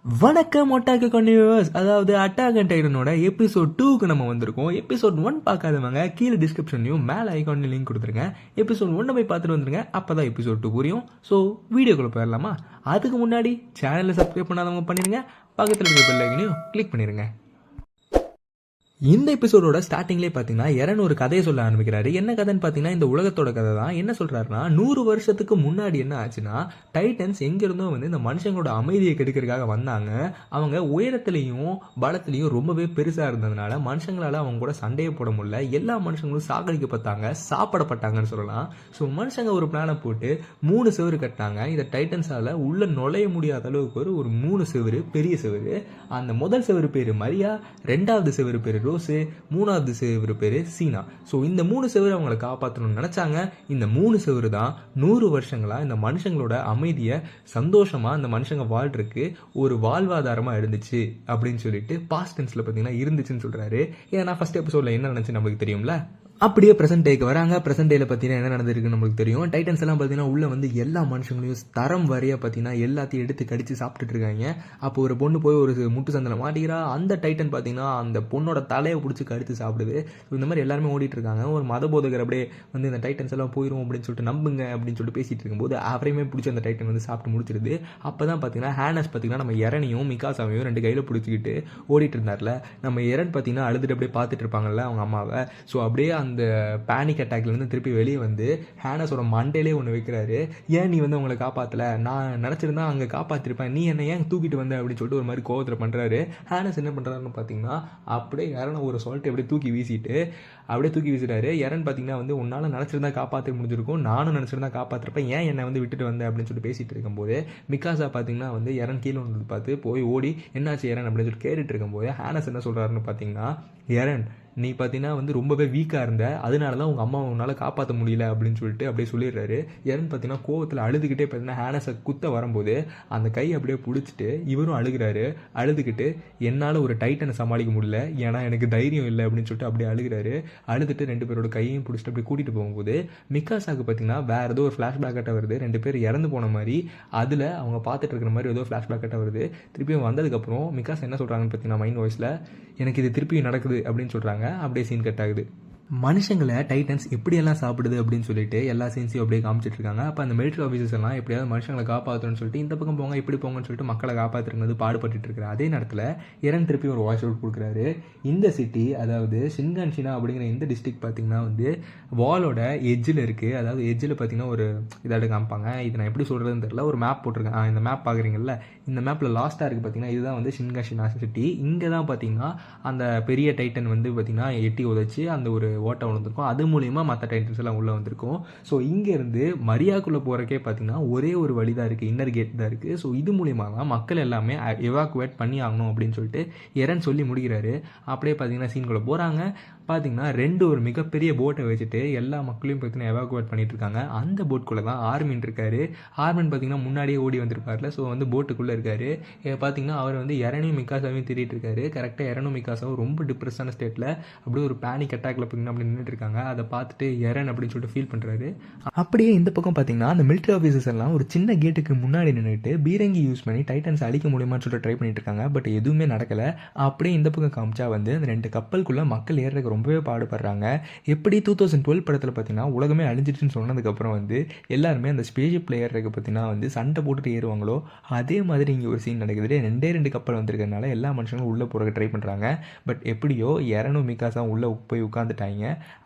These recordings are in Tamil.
வணக்கம் ஒட்டாக்கு கன்யூவர்ஸ். அதாவது அட்டாக் அண்ட் டைட்டனோட எபிசோட் 2க்கு நம்ம வந்திருக்கோம். எபிசோட் 1 பார்க்காதவங்க கீழே டிஸ்கிரிப்ஷன்லையும் மேலே ஐகான்லையும் லிங்க் கொடுத்துருங்க. எபிசோட் 1 போய் பார்த்துட்டு வந்துருங்க. அப்பதான் எபிசோட் 2 புரியும். ஸோ வீடியோக்குள்ள போயிடலாமா? அதுக்கு முன்னாடி சேனலை சப்ஸ்கிரைப் பண்ணாதவங்க பண்ணிடுங்க. பக்கத்தில் இருக்கிற பெல் ஐக்கனையும் கிளிக் பண்ணிடுங்க. இந்த எபிசோடோட ஸ்டார்டிங்லேயே பார்த்தீங்கன்னா எரன் ஒரு கதையை சொல்ல ஆரம்பிக்கிறாரு. என்ன கதைன்னு பார்த்தீங்கன்னா இந்த உலகத்தோட கதை தான். என்ன சொல்றாருன்னா, 100 வருஷத்துக்கு முன்னாடி என்ன ஆச்சுன்னா, டைட்டன்ஸ் எங்கிருந்தோ வந்து இந்த மனுஷங்களோட அமைதியை கெடுக்கிறதுக்காக வந்தாங்க. அவங்க உயரத்திலையும் பலத்திலையும் ரொம்பவே பெருசா இருந்ததுனால மனுஷங்களால அவங்க கூட சண்டையை போட முடியல. எல்லா மனுஷங்களும் சாகடிக்கப்பட்டாங்க, சாப்பிடப்பட்டாங்கன்னு சொல்லலாம். ஸோ மனுஷங்க ஒரு பிளானை போட்டு 3 செவரு கட்டினாங்க. இந்த டைட்டன்ஸால உள்ள நுழைய முடியாத அளவுக்கு ஒரு 3 செவரு, பெரிய செவரு. அந்த முதல் செவரு பேரு மரியா, 2வது செவரு பேரு ரோஸு, 3வது செவரு பேரு சீனா. ஸோ இந்த 3 செவரு அவங்களை காப்பாற்றணும்னு நினைச்சாங்க. இந்த 3 செவரு தான் 100 வருஷங்களா இந்த மனுஷங்களோட அமைதியை சந்தோஷமா இந்த மனுஷங்க வாழ்றதுக்கு ஒரு வாழ்வாதாரமா இருந்துச்சு அப்படின்னு சொல்லிட்டு பாஸ்ட் டென்ஸ்ல பார்த்தீங்கன்னா இருந்துச்சுன்னு சொல்றாரு. ஏன்னா ஃபர்ஸ்ட் எபிசோட்ல என்ன நினைச்சு நம்மளுக்கு தெரியும்ல. அப்படியே ப்ரெசென்ட் டேக்கு வராங்க. ப்ரெசென்ட் டேல பார்த்தீங்கன்னா என்ன நடந்திருக்குன்னு நம்மளுக்கு தெரியும். டைட்டன்ஸ் எல்லாம் பார்த்தீங்கன்னா உள்ள வந்து எல்லா மனுஷங்களையும் தரம் வரையா பார்த்தீங்கன்னா எல்லாத்தையும் எடுத்து கடிச்சு சாப்பிட்டுட்டு இருக்காங்க. அப்போ ஒரு பொண்ணு போய் ஒரு முட்டு சந்தில் மாட்டிக்கிறா. அந்த டைட்டன் பார்த்தீங்கன்னா அந்த பொண்ணோட தலையை பிடிச்சி கடித்து சாப்பிடுது. இந்த மாதிரி எல்லாருமே ஓடிட்டு இருக்காங்க. ஒரு மத போதகர் அப்படியே வந்து இந்த டைட்டன்ஸ் எல்லாம் போயிடும் அப்படின்னு சொல்லிட்டு நம்புங்க அப்படின்னு சொல்லிட்டு பேசிட்டு இருக்கும்போது அவரையுமே பிடிச்சி அந்த டைட்டன் வந்து சாப்பிட்டு முடிச்சிருது. அப்பதான் பார்த்தீங்கன்னா ஹேனஸ் பார்த்தீங்கன்னா நம்ம எரனையும் மிகாசாவையும் 2 கையில பிடிச்சிக்கிட்டு ஓடிட்டு இருந்தார்ல. நம்ம எரன் பார்த்தீங்கன்னா அழுதுட்டு அப்படியே பார்த்துட்டு இருப்பாங்கல்ல அவங்க அம்மாவை. ஸோ அப்படியே அந்த பேனிக் அட்டாக்லேருந்து திருப்பி வெளியே வந்து ஹேனஸோட மண்டையிலே ஒன்று வைக்கிறாரு. ஏன் நீ வந்து அவங்களை காப்பாற்றல? நான் நினச்சிருந்தா அங்கே காப்பாற்றிருப்பேன், நீ என்ன ஏன் தூக்கிட்டு வந்த அப்படின்னு சொல்லிட்டு ஒரு மாதிரி கோவத்தில் பண்ணுறாரு. ஹேனஸ் என்ன பண்ணுறாருன்னு பார்த்தீங்கன்னா அப்படியே யாரும் ஒரு சொல்லிட்டு அப்படியே தூக்கி வீசிட்டாரு. எரன் பார்த்தீங்கன்னா வந்து உன்னால் நினச்சிருந்தா காப்பாற்ற முடிஞ்சிருக்கும், நானும் நினச்சிருந்தா காப்பாற்றிருப்பேன், ஏன் என்னை வந்து விட்டுட்டு வந்த அப்படின்னு சொல்லிட்டு பேசிட்டு இருக்கும்போது மிகாசா பார்த்தீங்கன்னா வந்து எரன் கீழே வந்து பார்த்து போய் ஓடி என்னாச்சு எரன் அப்படின்னு சொல்லிட்டு கேட்டுட்டு இருக்கும்போது ஹேனஸ் என்ன சொல்கிறாருன்னு பார்த்தீங்கன்னா, எரன் நீ பார்த்தீங்கன்னா வந்து ரொம்பவே வீக்காக இருந்த, அதனால தான் உங்கள் அம்மா உன்னால் காப்பாற்ற முடியல அப்படின்னு சொல்லிட்டு அப்படியே சொல்லிடுறாரு. எரன் பார்த்தீங்கன்னா கோவத்தில் அழுதுகிட்டே பார்த்தீங்கன்னா ஹேனஸை குத்த வரும்போது அந்த கை அப்படியே பிடிச்சிட்டு இவரும் அழுதுகிட்டு என்னால் ஒரு டைட்டனை சமாளிக்க முடியல, ஏன்னா எனக்கு தைரியம் இல்லை அப்படின்னு சொல்லிட்டு அப்படியே அழுதுட்டு 2 பேரோட கையையும் பிடிச்சிட்டு அப்படியே கூட்டிகிட்டு போகும்போது மிகாசாக்கு பார்த்தீங்கன்னா வேறு ஏதோ ஒரு ஃப்ளாஷ்பேக் கட்ட வருது. 2 பேர் இறந்து போன மாதிரி அதில் அவங்க பார்த்துட்டு இருக்கிற மாதிரி ஏதோ ஃப்ளாஷ்பேக் கட்ட வருது. திருப்பியும் வந்ததுக்கப்புறம் மிகாசா என்ன சொல்கிறாங்கன்னு பார்த்தீங்கன்னா மைண்ட் வாய்ஸில், எனக்கு இது திருப்பியும் நடக்குது அப்படின்னு சொல்கிறாங்க. அப்படியே சீன் கட் ஆகுது. மனுஷங்களை டைட்டன்ஸ் எப்படியெல்லாம் சாப்பிடுது அப்படின்னு சொல்லிட்டு எல்லா சீன்ஸையும் அப்படியே காமிச்சிட்டு இருக்காங்க. அப்போ அந்த மிலிட்டரி ஆஃபீஸர்ஸ் எல்லாம் எப்படியாவது மனுஷங்களை காப்பாற்றணும்னு சொல்லிட்டு இந்த பக்கம் போங்க இப்படி போங்கன்னு சொல்லிட்டு மக்களை காப்பாற்றுறது பாடுபட்டு இருக்கிறார். அதே நேரத்தில் எரன் திருப்பி ஒரு வாய்ஸ் அவுட் கொடுக்குறாரு. இந்த சிட்டி, அதாவது ஷின்கான்ஷினா அப்படிங்கிற இந்த டிஸ்ட்ரிக்ட் பார்த்தீங்கன்னா வந்து வாலோட எஜ்ஜில் இருக்குது. அதாவது எஜ்ஜில் பார்த்தீங்கன்னா ஒரு இதாட்டு காமிப்பாங்க. இது நான் எப்படி சொல்கிறதுன்னு தெரியல. ஒரு மேப் போட்டிருக்கேன். இந்த மேப் பார்க்குறீங்கல்ல, இந்த மேப்பில் லாஸ்ட்டாக இருக்குது பார்த்தீங்கன்னா இதுதான் வந்து ஷின்கான்ஷினா சிட்டி. இங்கே தான் பார்த்தீங்கன்னா அந்த பெரிய டைட்டன் வந்து பார்த்தீங்கன்னா எட்டி உதச்சி அந்த ஒரு ஓட்டை வந்திருக்கும். அது மூலியமா மற்ற டைட்டன்ஸ் எல்லாம் உள்ள வந்திருக்கும். ஸோ இங்கேருந்து மரியாக்குள்ளே போகிறக்கே பார்த்தீங்கன்னா ஒரே ஒரு வழி தான் இருக்குது, இன்னர் கேட் தான் இருக்குது. ஸோ இது மூலியமா தான் மக்கள் எல்லாமே எவாக்குவேட் பண்ணி ஆகணும் அப்படின்னு சொல்லிட்டு எரன் சொல்லி முடிக்கிறாரு. அப்படியே பார்த்தீங்கன்னா சீன்குள்ளே போகிறாங்க. பார்த்தீங்கன்னா 2 ஒரு மிகப்பெரிய போட்டை வச்சுட்டு எல்லா மக்களையும் பார்த்தீங்கன்னா எவாக்குவேட் பண்ணிட்டு இருக்காங்க. அந்த போட்டுக்குள்ளே தான் ஆர்மின் இருக்காரு. ஆர்மின் பார்த்தீங்கன்னா முன்னாடியே ஓடி வந்திருப்பார்ல. ஸோ வந்து போட்டுக்குள்ளே இருக்காரு. பார்த்தீங்கன்னா அவர் வந்து எரனையும் மிகாசாவையும் திட்டிட்டு இருக்காரு. கரெக்டாக எரனும் மிகாசாவும் ரொம்ப டிப்ரெஸான ஸ்டேட்டில் அப்படியே ஒரு பேனிக் அட்டாக்ல பார்த்தீங்கன்னா அப்படி நின்றுட்டு இருக்காங்க. அதை பார்த்துட்டு எரன் அப்படின்னு சொல்லிட்டு ஃபீல் பண்ணுறாரு. அப்படியே இந்த பக்கம் பார்த்தீங்கன்னா அந்த மிலிட்டரி ஆஃபீஸர்ஸ் எல்லாம் ஒரு சின்ன கேட்டுக்கு முன்னாடி நின்றுட்டு பீரங்கி யூஸ் பண்ணி டைட்டன்ஸ் அழிக்க முடியுமான்னு சொல்லிட்டு ட்ரை பண்ணிட்டு இருக்காங்க. பட் எதுவுமே நடக்கலை. அப்படியே இந்த பக்கம் காமிச்சா வந்து அந்த 2 கப்பலுக்குள்ளே மக்கள் ஏறுறதுக்கு ரொம்பவே பாடுபடுறாங்க. எப்படி 2012 படத்தில் பார்த்தீங்கன்னா உலகமே அழிஞ்சிடுச்சுன்னு சொன்னதுக்கப்புறம் வந்து எல்லாருமே அந்த ஸ்பேஸ்ஷிப்பில் ஏறுறதுக்கு பார்த்தீங்கன்னா வந்து சண்டை போட்டுட்டு ஏறுவாங்களோ அதே மாதிரி இங்கே ஒரு சீன் நடக்குது. 2 கப்பல் வந்திருக்கிறதுனால எல்லா மனுஷங்களும் உள்ளே போகிறக்கு ட்ரை பண்ணுறாங்க. பட் எப்படியோ எரனும் மிகாசாவும் உள்ளே போய் உட்காந்துட்டாங்க.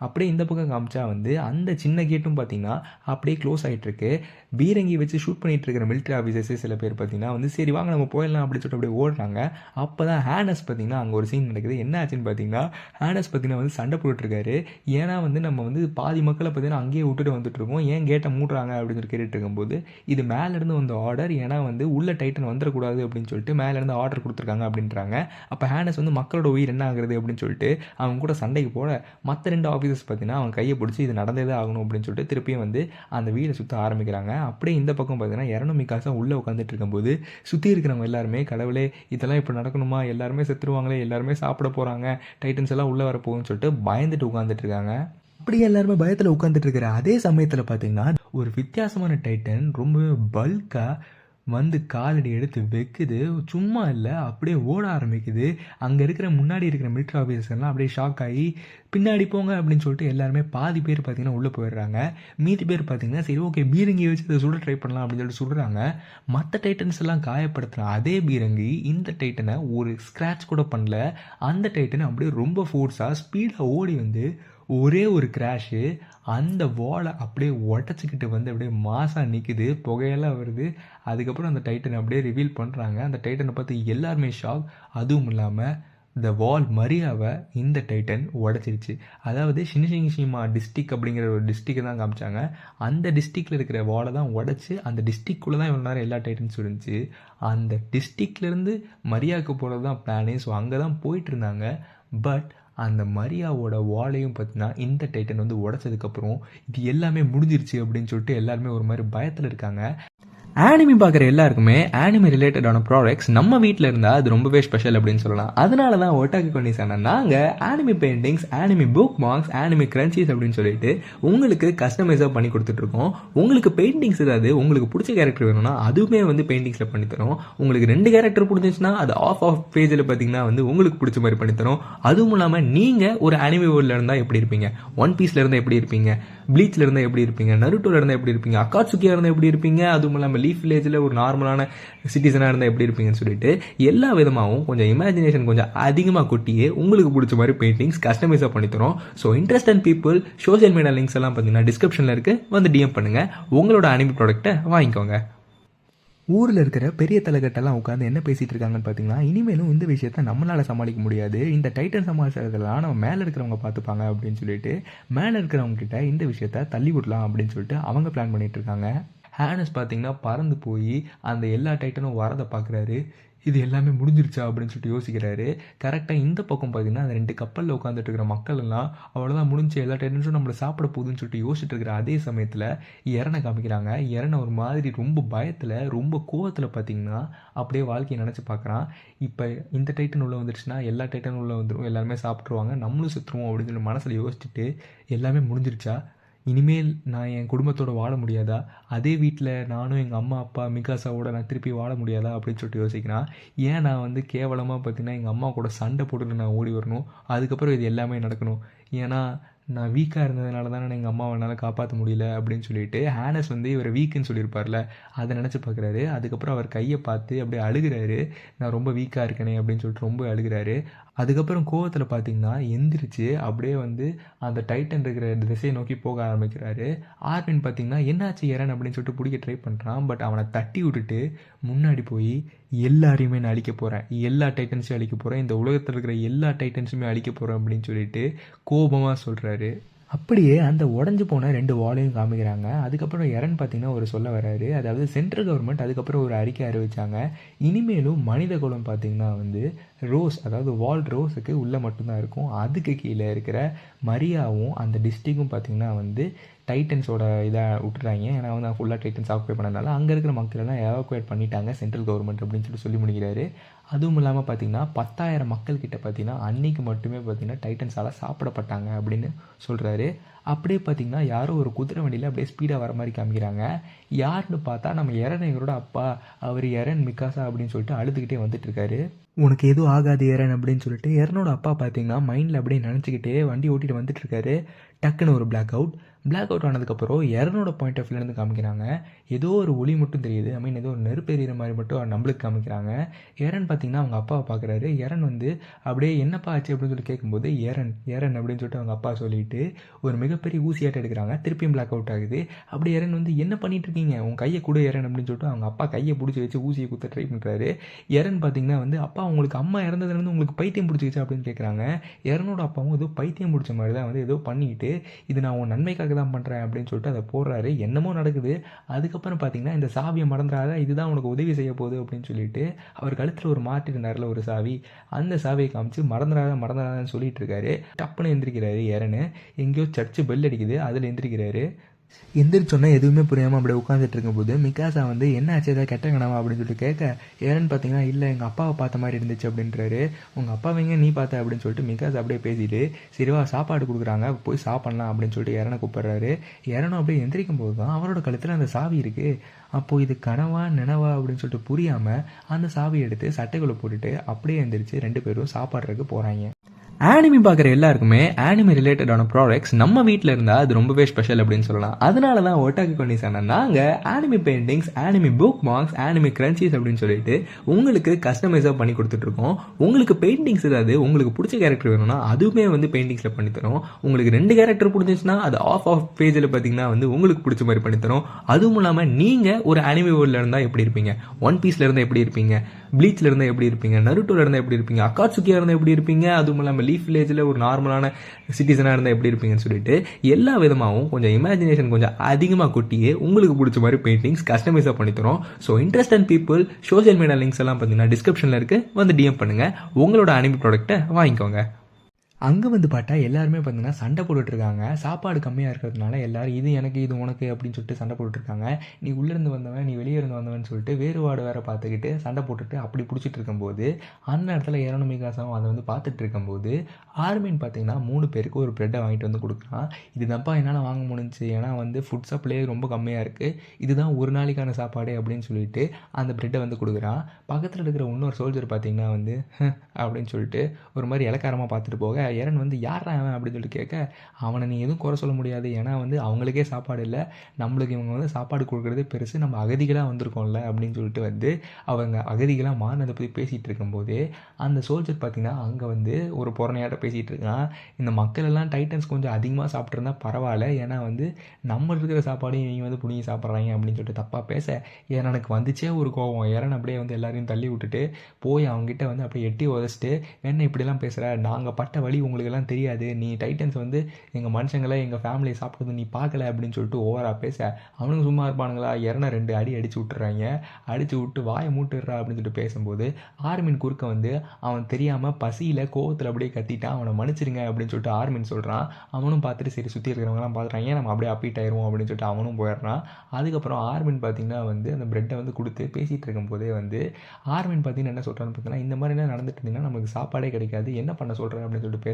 அப்படியே இந்த பக்கம் காமிச்சா வந்து அந்த சின்ன கேட்டும் பார்த்தீங்கன்னா அப்படியே க்ளோஸ் ஆகிட்டு இருக்கு. பீரங்கி வச்சு ஷூட் பண்ணிட்டு இருக்கிற மிலிட்டரி ஆஃபீஸர்ஸே சில பேர் பார்த்தீங்கன்னா வந்து சரி வாங்க நம்ம போயிடலாம் அப்படின்னு சொல்லிட்டு அப்படியே ஓடுறாங்க. அப்போ தான் ஹேனஸ் பார்த்தீங்கன்னா அங்கே ஒரு சீன் நடக்குது. என்ன ஆச்சுன்னு பார்த்தீங்கன்னா ஹேனஸ் பார்த்தீங்கன்னா வந்து சண்டை போட்டுருக்காரு. ஏன்னா வந்து நம்ம வந்து பாதி மக்களை பார்த்தீங்கன்னா அங்கேயே விட்டுட்டு வந்துட்டு இருக்கோம், ஏன் கேட்டை மூடுறாங்க அப்படின்னு சொல்லி கேட்டுட்டு இருக்கும்போது இது மேலேருந்து வந்த ஆர்டர், ஏன்னா வந்து உள்ள டைட்டன் வந்துடக்கூடாது அப்படின்னு சொல்லிட்டு மேலேருந்து ஆர்டர் கொடுத்துருக்காங்க அப்படின்றாங்க. அப்போ ஹேனஸ் வந்து மக்களோட உயிர் என்ன ஆகுறது அப்படின்னு சொல்லிட்டு அவங்க கூட சண்டைக்கு போட மற்ற 2 ஆஃபீஸர்ஸ் பார்த்தீங்கன்னா அவங்க கையை பிடிச்சி இது நடந்ததே ஆகணும் அப்படின்னு சொல்லிட்டு திருப்பியும் வந்து அந்த வீடை சுற்ற ஆரம்பிக்கிறாங்க. அப்படியே இந்த பக்கம் பார்த்தீங்கன்னா எரனும் மிகாசா உள்ளே உட்காந்துட்டு இருக்கும்போது சுற்றி இருக்கிறவங்க எல்லாருமே கடவுளே இதெல்லாம் இப்போ நடக்கணுமா, எல்லாருமே செத்துருவாங்களே, எல்லாருமே சாப்பிட போகிறாங்க, டைட்டன்ஸ் எல்லாம் உள்ளே வரப்போகுன்னு சொல்லிட்டு பயந்துட்டு உட்காந்துட்டு இருக்காங்க. அப்படி எல்லாருமே பயத்தில் உட்காந்துட்டு இருக்கிற அதே சமயத்தில் பார்த்தீங்கன்னா ஒரு வித்தியாசமான டைட்டன் ரொம்பவே பல்காக வந்து காலடி எடுத்து வைக்குது. சும்மா இல்லை, அப்படியே ஓட ஆரம்பிக்குது. அங்கே இருக்கிற முன்னாடி இருக்கிற மிலிட்ரி ஆஃபீஸர்லாம் அப்படியே ஷாக் ஆகி பின்னாடி போங்க அப்படின்னு சொல்லிட்டு எல்லாருமே பாதி பேர் பார்த்தீங்கன்னா உள்ளே போயிடுறாங்க. மீதி பேர் பார்த்தீங்கன்னா சரி ஓகே பீரங்கி வச்சு அதை சுட ட்ரை பண்ணலாம் அப்படின்னு சொல்லிட்டு சுடுறாங்க. மற்ற டைட்டன்ஸ் எல்லாம் காயப்படுத்துகிற அதே பீரங்கி இந்த டைட்டனை ஒரு ஸ்க்ராட்ச் கூட பண்ணல. அந்த டைட்டன் அப்படியே ரொம்ப ஃபோர்ஸாக ஸ்பீடாக ஓடி வந்து ஒரே ஒரு கிராஷு அந்த வாலை அப்படியே உடச்சிக்கிட்டு வந்து அப்படியே மாசாக நிற்குது. புகையெல்லாம் வருது. அதுக்கப்புறம் அந்த டைட்டனை அப்படியே ரிவீல் பண்ணுறாங்க. அந்த டைட்டனை பார்த்து எல்லாருமே ஷாக். அதுவும் இல்லாமல் இந்த வால் மரியாவை இந்த டைட்டன் உடச்சிருச்சு. அதாவது ஷினிஷிமா டிஸ்ட்ரிக் அப்படிங்கிற ஒரு டிஸ்ட்ரிக்டை தான் காமிச்சாங்க. அந்த டிஸ்ட்ரிக்டில் இருக்கிற வாலை தான் உடச்சி அந்த டிஸ்ட்ரிக்குள்ளே தான் இவ்வளோ நேரம் எல்லா டைட்டன்ஸும் இருந்துச்சு. அந்த டிஸ்ட்ரிக்ட்லேருந்து மரியாவுக்கு போகிறது தான் பிளானே. ஸோ அங்கே தான் போயிட்டு இருந்தாங்க. பட் அந்த மரியாவோட வாலையும் பார்த்தீங்கன்னா இந்த டைட்டன் வந்து உடச்சதுக்கப்புறம் இது எல்லாமே முடிஞ்சிருச்சு அப்படின்னு சொல்லிட்டு எல்லாருமே ஒரு மாதிரி பயத்தில் இருக்காங்க. ஆனிமி பார்க்குற எல்லாருக்குமே ஆனிமி ரிலேட்டடான ப்ராடக்ட்ஸ் நம்ம வீட்டில் இருந்தால் அது ரொம்பவே ஸ்பெஷல் அப்படின்னு சொல்லலாம். அதனால தான் ஒட்டாக்கி கொண்டிசான நாங்கள் anime paintings, anime bookmarks, anime crunchies அப்படின்னு சொல்லிட்டு உங்களுக்கு கஸ்டமைஸாக பண்ணி கொடுத்துட்ருக்கோம். உங்களுக்கு பெயிண்டிங்ஸ் ஏதாவது உங்களுக்கு பிடிச்ச கேரக்டர் வேணும்னா அதுவுமே வந்து பெயிண்டிங்ஸில் பண்ணித்தரோம். உங்களுக்கு 2 கேரக்டர் பிடிச்சிச்சுன்னா அது ஆஃப் பேஜில் பார்த்தீங்கன்னா வந்து உங்களுக்கு பிடிச்ச மாதிரி பண்ணித்தரோம். அதுவும் இல்லாமல் நீங்கள் ஒரு ஆனிமி வேர்ல்டில் இருந்தால் எப்படி இருப்பீங்க, ஒன் பீஸில் இருந்தால் எப்படி இருப்பீங்க, ப்ளீச்சில் இருந்தால் எப்படி இருப்பீங்க, நருட்டோவில் இருந்தால் எப்படி இருப்பீங்க, அக்காட்சுக்கியாக இருந்தால் எப்படி இருப்பீங்க, அதுவும் இல்லாமல் லீஃப் வில்லேஜில் ஒரு நார்மலான சிட்டிசனாக இருந்தால் எப்படி இருப்பீங்கன்னு சொல்லிட்டு எல்லா விதமாகவும் கொஞ்சம் இமேஜினேஷன் கொஞ்சம் அதிகமாக கொட்டியே உங்களுக்கு பிடிச்ச மாதிரி பெயிண்டிங்ஸ் கஸ்டமைஸாக பண்ணித்தரோம். So interest and people social media links எல்லாம் பார்த்தீங்கன்னா டிஸ்கிரிப்ஷனில் இருக்குது, வந்து டிஎம் பண்ணுங்கள். உங்களோட அனிமி ப்ராடக்ட்டை வாங்கிக்கோங்க. ஊரில் இருக்கிற பெரிய தலைகட்டெல்லாம் உட்காந்து என்ன பேசிகிட்டு இருக்காங்கன்னு பார்த்தீங்கன்னா, இனிமேலும் இந்த விஷயத்த நம்மளால் சமாளிக்க முடியாது, இந்த டைட்டன் சமாளிக்கிறதுலாம் நம்ம மேலே இருக்கிறவங்க பார்த்துப்பாங்க அப்படின்னு சொல்லிட்டு மேலே இருக்கிறவங்க கிட்ட இந்த விஷயத்த தள்ளி விடலாம் அப்படின்னு சொல்லிட்டு அவங்க பிளான் பண்ணிட்டு இருக்காங்க. ஹேனஸ் பார்த்தீங்கன்னா பறந்து போய் அந்த எல்லா டைட்டனும் வரதை பார்க்குறாரு. இது எல்லாமே முடிஞ்சிருச்சா அப்படின்னு சொல்லிட்டு யோசிக்கிறாரு. கரெக்டாக இந்த பக்கம் பார்த்தீங்கன்னா அந்த 2 கப்பலில் உட்காந்துட்டு இருக்கிற மக்கள் எல்லாம் அவ்வளோதான் முடிஞ்சு எல்லா டைட்டன்ஸும் நம்மளை சாப்பிட போகுதுன்னு சொல்லிட்டு யோசிச்சுட்டு இருக்கிற அதே சமயத்தில் எரனை காமிக்கிறாங்க. எரனை ஒரு மாதிரி ரொம்ப பயத்தில் ரொம்ப கோவத்தில் பார்த்தீங்கன்னா அப்படியே வாழ்க்கையை நினச்சி பார்க்குறான். இப்போ இந்த டைட்டன் உள்ளே வந்துருச்சுன்னா எல்லா டைட்டனும் உள்ளே வந்துடும், எல்லாருமே சாப்பிட்ருவாங்க, நம்மளும் செத்துருவோம் அப்படின்னு சொல்லி மனசில் யோசிச்சுட்டு எல்லாமே முடிஞ்சிருச்சா, இனிமேல் நான் என் குடும்பத்தோடு வாழ முடியாதா, அதே வீட்டில் நானும் எங்கள் அம்மா அப்பா மிகாசாவோட நான் திருப்பி வாழ முடியாதா அப்படின்னு சொல்லிட்டு யோசிக்கிறான். ஏன் நான் வந்து கேவலமாக பார்த்தீங்கன்னா எங்கள் அம்மா கூட சண்டை போட்டுட்டு நான் ஓடி வரணும், அதுக்கப்புறம் இது எல்லாமே நடக்கணும், ஏன்னா நான் வீக்காக இருந்ததுனால தானே எங்கள் அம்மாவை என்னால் காப்பாற்ற முடியல அப்படின்னு சொல்லிட்டு ஹேனஸ் வந்து இவர் வீக்குன்னு சொல்லியிருப்பார்ல, அதை நினச்சி பார்க்குறாரு. அதுக்கப்புறம் அவர் கையை பார்த்து அப்படியே அழுகிறாரு. நான் ரொம்ப வீக்காக இருக்கேனே அப்படின்னு சொல்லிட்டு ரொம்ப அழுகிறாரு. அதுக்கப்புறம் கோவத்தில் பார்த்தீங்கன்னா எந்திரிச்சு அப்படியே வந்து அந்த டைட்டன் இருக்கிற திசையை நோக்கி போக ஆரம்பிக்கிறாரு. ஆர்வின் பார்த்தீங்கன்னா என்னாச்சு எரன் அப்படின்னு சொல்லிட்டு பிடிக்க ட்ரை பண்ணுறான். பட் அவனை தட்டி விட்டுட்டு முன்னாடி போய் எல்லாரையுமே நான் அழிக்க போகிறேன், எல்லா டைட்டன்ஸையும் அழிக்க போகிறேன், இந்த உலகத்தில் இருக்கிற எல்லா டைட்டன்ஸுமே அழிக்க போகிறேன் அப்படின்னு சொல்லிட்டு கோபமாக சொல்கிறாரு. அப்படியே அந்த உடஞ்சி போன 2 வாலையும் காமிக்கிறாங்க. அதுக்கப்புறம் எரன் பார்த்தீங்கன்னா ஒரு சொல்ல வராரு. அதாவது சென்ட்ரல் கவர்மெண்ட் அதுக்கப்புறம் ஒரு அறிக்கை அறிவித்தாங்க. இனிமேலும் மனித குலம் பார்த்திங்கன்னா வந்து ரோஸ், அதாவது வால் ரோஸுக்கு உள்ளே மட்டும்தான் இருக்கும். அதுக்கு கீழே இருக்கிற மரியாவும் அந்த டிஸ்ட்ரிக்கும் பார்த்திங்கன்னா வந்து டைட்டன்ஸோட இதை விட்டுறாங்க. ஏன்னா வந்து ஃபுல்லாக டைட்டன்ஸ் ஆக்குபை பண்ணனால அங்கே இருக்கிற மக்களெல்லாம் எவாக்குவேட் பண்ணிட்டாங்க சென்ட்ரல் கவர்மெண்ட் அப்படின்னு சொல்லி முடிக்கிறாரு. அதுவும் இல்லாமல் பார்த்திங்கன்னா 10,000 மக்கள்கிட்ட பார்த்திங்கன்னா அன்றைக்கி மட்டுமே பார்த்திங்கன்னா டைட்டன்ஸால் சாப்பிடப்பட்டாங்க அப்படின்னு சொல்கிறாரு. அப்படியே பார்த்திங்கன்னா யாரோ ஒரு குதிரை வண்டியில் அப்படியே ஸ்பீடாக வர மாதிரி காமிக்கிறாங்க. யாருன்னு பார்த்தா நம்ம எரனோட அப்பா, அவர் எரன் மிகாசா அப்படின்னு சொல்லிட்டு அழுதுகிட்டே வந்துட்டுருக்காரு. உனக்கு எதுவும் ஆகாது எரன் அப்படின்னு சொல்லிட்டு எரனோட அப்பா பார்த்திங்கன்னா மைண்டில் அப்படியே நினச்சிக்கிட்டே வண்டி ஓட்டிகிட்டு வந்துட்டுருக்காரு. டக்குன்னு ஒரு பிளாக் அவுட் ஆனதுக்கப்புறம் எரனோட பாயிண்ட் ஆஃப் வியூலேருந்து காமிக்கிறாங்க. ஏதோ ஒரு ஒளி மட்டும் தெரியுது, ஏதோ ஒரு நெருப்பு எறிகிற மாதிரி மட்டும் நம்மளுக்கு காமிக்கிறாங்க. எரன் பார்த்திங்கன்னா அவங்க அப்பாவை பார்க்குறாரு. எரன் வந்து அப்படியே என்னப்பா ஆச்சு அப்படின்னு சொல்லி கேட்கும்போது எரன் அப்படின்னு சொல்லிட்டு அவங்க அப்பா சொல்லிட்டு ஒரு மிகப்பெரிய ஊசியாட்ட எடுக்கிறாங்க. திருப்பியும் பிளாக் அவுட் ஆகுது. அப்படி எரன் வந்து என்ன பண்ணிட்டு இருக்கீங்க, உன் கையை கூட எரன் அப்படின்னு சொல்லிட்டு அவங்க அப்பா கையை பிடிச்சி வச்சு ஊசியை குத்த ட்ரை பண்ணுறாரு. எரன் பார்த்திங்கன்னா வந்து அப்பா உங்களுக்கு அம்மா இறந்ததுலேருந்து உங்களுக்கு பைத்தியம் பிடிச்சிக்கிச்சு அப்படின்னு கேட்குறாங்க. எரனோட அப்பாவும் ஏதோ பைத்தியம் பிடிச்ச மாதிரி தான் வந்து ஏதோ பண்ணிக்கிட்டு இது நான் உன் நன்மைக்காக தான் பண்ணுறேன் அப்படின்னு சொல்லிட்டு அதை போடுறாரு. என்னமோ நடக்குது. அதுக்கப்புறம் பார்த்தீங்கன்னா இந்த சாவியை மறந்துடாத, இதுதான் உனக்கு உதவி செய்ய போகுது அப்படின்னு சொல்லிட்டு அவர் கழுத்தில் ஒரு மாட்டிருந்தார்ல ஒரு சாவி, அந்த சாவியை காமிச்சு மறந்துடாதன்னு சொல்லிட்டு இருக்காரு. டப்புன்னு எந்திரிக்கிறாரு எரனு. எங்கேயோ சர்ச்சு பெல் அடிக்குது, அதில் எந்திரிக்கிறாரு. எந்திரிச்சோன்னா எதுவுமே புரியாமல் அப்படியே உட்காந்துட்டு இருக்கும்போது மிகாசா வந்து என்ன ஆச்சு ஏதாவது கெட்ட கனவா அப்படின்னு சொல்லிட்டு கேட்க ஏன்னு பார்த்தீங்கன்னா இல்லை எங்கள் அப்பாவை பார்த்த மாதிரி இருந்துச்சு அப்படின்றாரு. உங்கள் அப்பாவைங்க நீ பார்த்த அப்படின்னு சொல்லிட்டு மிகாசா அப்படியே பேசிட்டு சரிவா சாப்பாடு கொடுக்குறாங்க போய் சாப்பிட்லாம் அப்படின்னு சொல்லிட்டு இறனை கூப்பிட்றாரு. இறனும் அப்படியே எந்திரிக்கும் போது தான் அவரோட கழுத்தில் அந்த சாவி இருக்குது. அப்போது இது கனவா நினவா அப்படின்னு சொல்லிட்டு புரியாமல் அந்த சாவியை எடுத்து சட்டைக்குள்ளே போட்டுட்டு அப்படியே எந்திரிச்சு 2 பேரும் சாப்பாடுறதுக்கு போகிறாங்க. ஆனிமி பார்க்குற எல்லாருக்குமே ஆனிமி ரிலேட்டடான ப்ராடக்ட்ஸ் நம்ம வீட்டில் இருந்தால் அது ரொம்பவே ஸ்பெஷல் அப்படின்னு சொல்லலாம். அதனால தான் ஒட்டாக்கு கொண்டு சொன்னால் நாங்கள் anime paintings, anime bookmarks, anime crunchies அப்படின்னு சொல்லிட்டு உங்களுக்கு கஸ்டமைஸாக பண்ணி கொடுத்துட்ருக்கோம். உங்களுக்கு பெயிண்டிங்ஸ் ஏதாவது உங்களுக்கு பிடிச்ச கேரக்டர் வேணும்னா அதுவுமே வந்து பெயிண்டிங்ஸில் பண்ணித்தரோம். உங்களுக்கு 2 கேரக்டர் பிடிச்சிச்சுன்னா அது ஆஃப் பேஜில் பார்த்தீங்கன்னா வந்து உங்களுக்கு பிடிச்ச மாதிரி பண்ணித்தரோம். அதுவும் இல்லாமல் நீங்கள் ஒரு ஆனிமி வேர்ல்டில் இருந்தால் எப்படி இருப்பீங்க, ஒன் பீஸில் இருந்தால் எப்படி இருப்பீங்க, ப்ளீச்சில் இருந்தால் எப்படி இருப்பீங்க, நருட்டோவில் இருந்தால் எப்படி இருப்பீங்க, அக்காட்சுக்கியாக இருந்தால் எப்படி இருப்பீங்க, அதுவும் இல்லாமல் லீஃப் வில்லேஜில் ஒரு நார்மலான சிட்டிசனாக இருந்தால் எப்படி இருப்பீங்கன்னு சொல்லிட்டு எல்லா விதமாகவும் கொஞ்சம் இமேஜினேஷன் கொஞ்சம் அதிகமாக கொட்டியே உங்களுக்கு பிடிச்ச மாதிரி பெயிண்டிங்ஸ் கஸ்டமைஸாக பண்ணித்தரோம். So interest and people social media links எல்லாம் பார்த்தீங்கன்னா டிஸ்கிரிப்ஷனில் இருக்குது, வந்து டிஎம் பண்ணுங்கள், உங்களோட அனிமி ப்ராடக்ட்டை வாங்கிக்கோங்க. அங்கே வந்து பார்த்தா எல்லாருமே பார்த்தீங்கன்னா சண்டை போட்டுட்ருக்காங்க. சாப்பாடு கம்மியாக இருக்கிறதுனால எல்லாரும் இது எனக்கு இது உனக்கு அப்படின்னு சொல்லிட்டு சண்டை போட்டுட்ருக்காங்க. நீ உள்ளேருந்து வந்தவன் நீ வெளியே இருந்து வந்தவன் சொல்லிட்டு வேறுபாடு வேறு பார்த்துக்கிட்டு சண்டை போட்டுட்டு அப்படி பிடிச்சிட்டு இருக்கும்போது அந்த இடத்துல இரணு மிகாசாவும் அதை வந்து பார்த்துட்டு இருக்கும்போது ஆர்மின் பார்த்தீங்கன்னா 3 பேருக்கு ஒரு ப்ரெட்டை வாங்கிட்டு வந்து கொடுக்குறான். இது தப்பா என்னால் வாங்க முடிஞ்சுச்சு, ஏன்னா வந்து ஃபுட் சப்ளை ரொம்ப கம்மியாக இருக்குது, இதுதான் ஒரு நாளைக்கான சாப்பாடு அப்படின்னு சொல்லிட்டு அந்த ப்ரெட்டை வந்து கொடுக்குறான். பக்கத்தில் இருக்கிற இன்னொரு சோல்ஜர் பார்த்தீங்கன்னா வந்து அப்படின்னு சொல்லிட்டு ஒரு மாதிரி இலக்காரமாக பார்த்துட்டு போக எரன் வந்து யாரா அவன் அப்படின்னு சொல்லிட்டு கேட்க அவனை நீ எதுவும் குறை சொல்ல முடியாது, ஏன்னா வந்து அவங்களுக்கே சாப்பாடு இல்லை, நம்மளுக்கு இவங்க வந்து சாப்பாடு கொடுக்குறதே பெருசு, நம்ம அகதிகளாக வந்திருக்கோம்ல அப்படின்னு சொல்லிட்டு வந்து அவங்க அகதிகளாக மாறினதை பற்றி பேசிகிட்டு இருக்கும்போதே அந்த சோல்ஜர் பார்த்திங்கன்னா அங்கே வந்து ஒரு புறணையாட்ட பேசிகிட்டு இருக்கான். இந்த மக்கள் எல்லாம் டைட்டன்ஸ் கொஞ்சம் அதிகமாக சாப்பிட்ருந்தா பரவாயில்ல, ஏன்னா வந்து நம்ம இருக்கிற சாப்பாடையும் இவங்க வந்து புனிங்கி சாப்பிட்றாங்க அப்படின்னு சொல்லிட்டு தப்பாக பேச ஏன்னா எனக்கு வந்துச்சே ஒரு கோவம். ஏறன் அப்படியே வந்து எல்லாரையும் தள்ளி விட்டுட்டு போய் அவங்ககிட்ட வந்து அப்படியே எட்டி உதச்சிட்டு என்ன இப்படிலாம் பேசுகிற, நாங்கள் பட்ட வழி உங்களுக்கெல்லாம் தெரியாது, நீ டைட்டன்ஸ் வந்து எங்கள் மனுஷங்களை எங்கள் ஃபேமிலியை சாப்பிட்றது நீ பார்க்கல அப்படின்னு சொல்லிட்டு ஓவராக பேச அவனுக்கு சும்மா இருப்பானுங்களா, இறன 2 அடி அடித்து விட்டுறாங்க. அடித்து விட்டு வாயை மூட்டுறா அப்படின்னு சொல்லிட்டு பேசும்போது ஆர்மின் குறுக்க வந்து அவன் தெரியாமல் பசியில் கோவத்தில் அப்படியே கத்திட்டான், அவனை மன்னிச்சிருங்க அப்படின்னு சொல்லிட்டு ஆர்மின் சொல்கிறான். அவனும் பார்த்துட்டு சரி சுற்றி இருக்கிறவங்களாம் பார்த்துறாங்க, நம்ம அப்படியே அப்பீட் ஆயிடுவோம் அப்படின்னு சொல்லிட்டு அவனும் போயிடுறான். அதுக்கப்புறம் ஆர்மின் பார்த்திங்கன்னா வந்து அந்த ப்ரெட்டை வந்து கொடுத்து பேசிகிட்டு இருக்கும்போதே வந்து ஆர்மின் பார்த்திங்கன்னா என்ன சொல்கிறான்னு பார்த்தீங்கன்னா இந்த மாதிரிலாம் நடந்துட்டு இருந்தீங்கன்னா நமக்கு சாப்பாடே கிடைக்காது, என்ன பண்ண சொல்கிறேன் அப்படின்னு சொல்லிட்டு பேச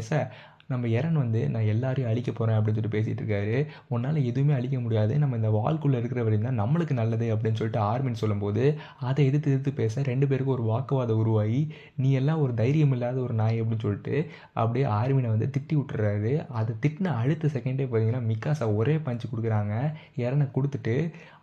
நம்ம எரன் வந்து நான் எல்லாரையும் அழிக்க போகிறேன் அப்படின்னு சொல்லிட்டு பேசிகிட்டு இருக்காரு. உன்னால் எதுவுமே அழிக்க முடியாது, நம்ம இந்த வால்குள்ளே இருக்கிற வரையும் தான் நம்மளுக்கு நல்லது அப்படின்னு சொல்லிட்டு ஆர்மின் சொல்லும்போது அதை எதிர்த்து பேச 2 பேருக்கும் ஒரு வாக்குவாதம் உருவாகி நீ எல்லாம் ஒரு தைரியம் இல்லாத ஒரு நாய் அப்படின்னு சொல்லிட்டு அப்படியே ஆர்மினை வந்து திட்டி விட்டுறாரு. அதை திட்டின அடுத்த செகண்டே பார்த்தீங்கன்னா மிகாசா ஒரே பஞ்சு கொடுக்குறாங்க. எரனை கொடுத்துட்டு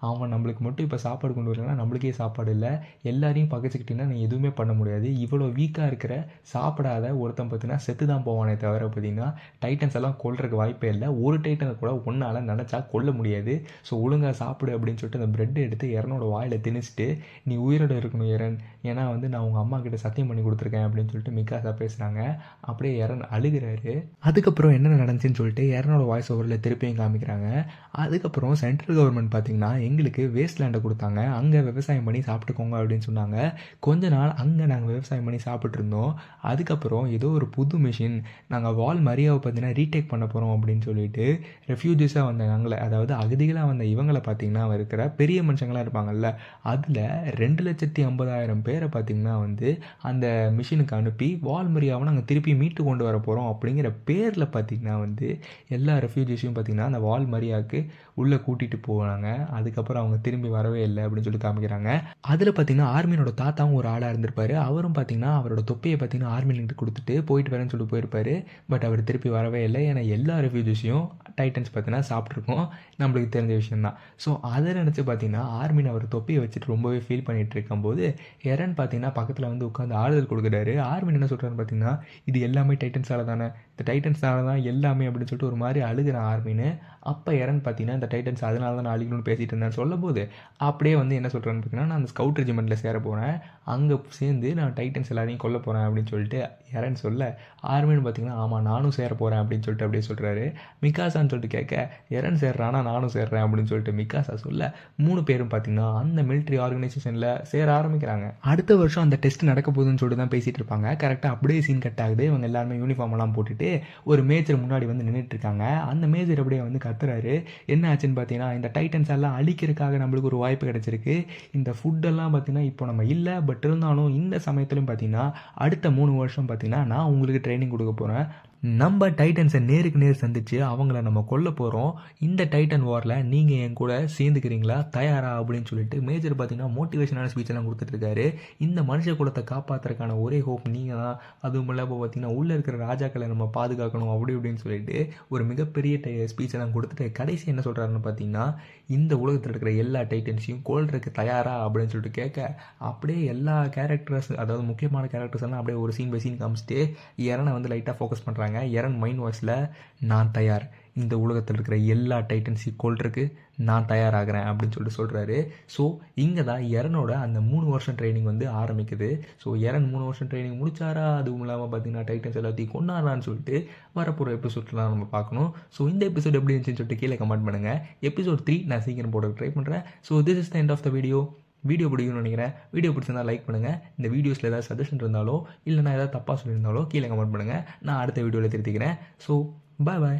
அவன் நம்மளுக்கு மட்டும் இப்போ சாப்பாடு கொண்டு வரலன்னா நம்மளுக்கே சாப்பாடு இல்லை, எல்லாரையும் பகைச்சிக்கிட்டீங்கன்னா நீ எதுவுமே பண்ண முடியாது, இவ்வளோ வீக்காக இருக்கிற சாப்பிடாத ஒருத்தன் பார்த்தீங்கன்னா செத்து தான் போவானே தவிர பார்த்தீங்கன்னா டைட்டன்ஸ் எல்லாம் கொல்றதுக்கு வாய்ப்பே இல்லை, ஒரு டைட்டனை கூட ஒன்றால் நினச்சா கொல்ல முடியாது, ஸோ ஒழுங்காக சாப்பிடு அப்படின்னு சொல்லிட்டு அந்த ப்ரெட்டை எடுத்து எரனோட வாயில் திணிச்சிட்டு நீ உயிரோட இருக்கணும் எரன், ஏன்னா வந்து நான் உங்கள் அம்மா கிட்ட சத்தியம் பண்ணி கொடுத்துருக்கேன் அப்படின்னு சொல்லிட்டு மிகாசா பேசுகிறாங்க. அப்படியே எரன் அழுகிறாரு. அதுக்கப்புறம் என்ன நடந்துச்சுன்னு சொல்லிட்டு எரனோட வாய்ஸ் ஓவரில் திருப்பியும் காமிக்கிறாங்க. அதுக்கப்புறம் சென்ட்ரல் கவர்மெண்ட் பார்த்திங்கன்னா எங்களுக்கு வேஸ்ட் லேண்டை கொடுத்தாங்க, அங்கே விவசாயம் பண்ணி சாப்பிட்டுக்கோங்க அப்படின்னு சொன்னாங்க. கொஞ்ச நாள் அங்கே நாங்கள் விவசாயம் பண்ணி சாப்பிட்டு இருந்தோம். அதுக்கப்புறம் ஏதோ ஒரு புது மிஷின் நாங்கள் வால் மரியாவை பார்த்தீங்கன்னா ரீடேக் பண்ண போகிறோம் அப்படின்னு சொல்லிட்டு ரெஃப்யூஜிஸாக வந்த நாங்களை, அதாவது அகதிகளாக வந்த இவங்களை பார்த்திங்கன்னா இருக்கிற பெரிய மனுஷங்களாக இருப்பாங்கல்ல, அதில் 2,50,000 பேரை பார்த்திங்கன்னா வந்து அந்த மிஷினுக்கு அனுப்பி வால் மரியாவை நாங்கள் திருப்பி மீட்டு கொண்டு வர போகிறோம் அப்படிங்கிற பேரில் பார்த்திங்கன்னா வந்து எல்லா ரெஃப்யூஜிஸையும் பார்த்திங்கன்னா அந்த வால் மரியாவுக்கு உள்ளே கூட்டிகிட்டு போனாங்க. அதுக்கப்புறம் அவங்க திரும்பி வரவே இல்லை அப்படின்னு சொல்லி காமிக்கிறாங்க. அதில் பார்த்திங்கன்னா ஆர்மினோட தாத்தாவும் ஒரு ஆளாக இருந்திருப்பார். அவரும் பார்த்திங்கன்னா அவரோட தொப்பியை பார்த்திங்கன்னா ஆர்மின்கிட்ட கொடுத்துட்டு போயிட்டு வரேன்னு சொல்லிட்டு போயிருப்பார். பட் அவர் திருப்பி வரவே இல்லை, ஏன்னா எல்லா ரெஃப்யூஜிஸையும் டைட்டன்ஸ் பார்த்தீங்கன்னா சாப்பிட்ருக்கோம், நம்மளுக்கு தெரிஞ்ச விஷயந்தான். ஸோ அதை நினச்சி பார்த்தீங்கன்னா ஆர்மின் அவர் தொப்பியை வச்சுட்டு ரொம்பவே ஃபீல் பண்ணிகிட்டு இருக்கும்போது எரன் பார்த்தீங்கன்னா பக்கத்தில் வந்து உட்காந்து ஆறுதல் கொடுக்குறாரு. ஆர்மின் என்ன சொல்கிறான்னு பார்த்தீங்கன்னா இது எல்லாமே டைட்டன்ஸால் தானே, இந்த டைட்டன்ஸால தான் எல்லாமே அப்படின்னு சொல்லிட்டு ஒரு மாதிரி அழுகிறான் ஆர்மின்னு. அப்போ எரன் பார்த்தீங்கன்னா இந்த டைட்டன்ஸ் அதனால தான் நான் அழிக்கணும்னு பேசிகிட்டு இருந்தேன்னு சொல்லும் போது அப்படியே வந்து என்ன சொல்கிறான்னு பார்த்தீங்கன்னா நான் அந்த ஸ்கவுட் ரெஜிமெண்ட்டில் சேர போகிறேன், அங்கே சேர்ந்து நான் டைட்டன்ஸ் எல்லாரையும் கொல்ல போகிறேன் அப்படின்னு சொல்லிட்டு எரன் சொல்ல ஆர்மின்னு பார்த்தீங்கன்னா ஆமாம் நானும் சேர போகிறேன் அப்படின்னு சொல்லிட்டு அப்படியே சொல்கிறாரு. மிகாசான்னு சொல்லிட்டு கேட்க எரன் சேர்றானா நானும் சேர்றேன் அப்படின்னு சொல்லிட்டு மிகாசா சொல்ல 3 பேரும் பார்த்தீங்கன்னா அந்த மிலிட்ரி ஆர்கனைசேஷனில் சேர ஆரம்பிக்கிறாங்க. அடுத்த வருஷம் அந்த டெஸ்ட் நடக்க போகுதுன்னு சொல்லிட்டு தான் பேசிகிட்டு இருப்பாங்க. கரெக்டாக அப்படியே சீன் கட் ஆகுது. இவங்க எல்லாருமே யூனிஃபார்ம் எல்லாம் போட்டுட்டு ஒரு மேஜர் முன்னாடி வந்து நின்றுட்டு இருக்காங்க. அந்த மேஜர் அப்படியே வந்து கத்துறாரு, என்ன ஆச்சுன்னு பார்த்தீங்கன்னா இந்த டைட்டன்ஸ் எல்லாம் அழிக்கிறதுக்காக நம்மளுக்கு ஒரு வாய்ப்பு கிடச்சிருக்கு. இந்த ஃபுட்டெல்லாம் பார்த்தீங்கன்னா இப்போ நம்ம இல்லை, பட் இருந்தாலும் இந்த சமயத்துலையும் பார்த்தீங்கன்னா அடுத்த 3 வருஷம் பார்த்தீங்கன்னா நான் உங்களுக்கு ட்ரைனிங் கொடுக்க போகிறேன். நம்ம டைட்டன்ஸை நேருக்கு நேர் சந்திச்சு அவங்கள நம்ம கொல்ல போகிறோம். இந்த டைட்டன் வாரில் நீங்கள் என் கூட சேர்ந்துக்கிறீங்களா, தயாரா அப்படின்னு சொல்லிட்டு மேஜர் பார்த்தீங்கன்னா மோட்டிவேஷனான ஸ்பீச் எல்லாம் கொடுத்துட்ருக்காரு. இந்த மனுஷ குலத்தை காப்பாற்றுறதுக்கான ஒரே ஹோப் நீங்கள் தான், அதுவும் இல்லாமல் பார்த்தீங்கன்னா உள்ளே இருக்கிற ராஜாக்களை நம்ம பாதுகாக்கணும் அப்படி இப்படின்னு சொல்லிட்டு ஒரு மிகப்பெரிய ஸ்பீச் எல்லாம் கொடுத்துட்டு கடைசி என்ன சொல்கிறாருன்னு பார்த்தீங்கன்னா இந்த உலகத்தில் இருக்கிற எல்லா டைட்டன்ஸையும் கொல்றதுக்கு தயாரா அப்படின்னு சொல்லிட்டு கேட்க அப்படியே எல்லா கேரக்டர்ஸ், அதாவது முக்கியமான கேரக்டர்ஸ் எல்லாம் அப்படியே ஒரு சீன் பை சீன் காமிச்சிட்டு எரனை வந்து லைட்டாக ஃபோக்கஸ் பண்ணுறாங்க. எரன் மைண்ட் வாய்ஸில் நான் தயார், இந்த உலகத்தில் இருக்கிற எல்லா டைட்டன்ஸையும் கொல்றதுக்கு நான் தயாராகிறேன் அப்படின்னு சொல்லிட்டு சொல்கிறாரு. ஸோ இங்கே தான் எரனோட அந்த 3 வருஷம் ட்ரைனிங் வந்து ஆரம்பிக்குது. ஸோ எரன் 3 வருஷம் ட்ரைனிங் முடிச்சாரா, அதுவும் இல்லாமல் பார்த்தீங்கன்னா டைட்டன்ஸ் எல்லாத்தையும் கொண்டாடுறான்னு சொல்லிட்டு வரப்போகிற எபிசோட்லாம் நம்ம பார்க்கணும். ஸோ இந்த எபிசோட் எப்படி இருந்துச்சுன்னு சொல்லிட்டு கீழே கமெண்ட் பண்ணுங்கள். எபிசோட் 3 நான் சீக்கிரம் போட ட்ரை பண்ணுறேன். So this is the end of the video பிடிக்கும்னு நினைக்கிறேன். வீடியோ பிடிச்சிருந்தா லைக் பண்ணுங்கள். இந்த வீடியோஸில் ஏதாவது சஜஷன் இருந்தாலோ இல்லை நான் ஏதாவது தப்பாக சொல்லியிருந்தாலோ கீழே கமெண்ட் பண்ணுங்கள். நான் அடுத்த வீடியோவில் திருத்திக்கிறேன். So bye.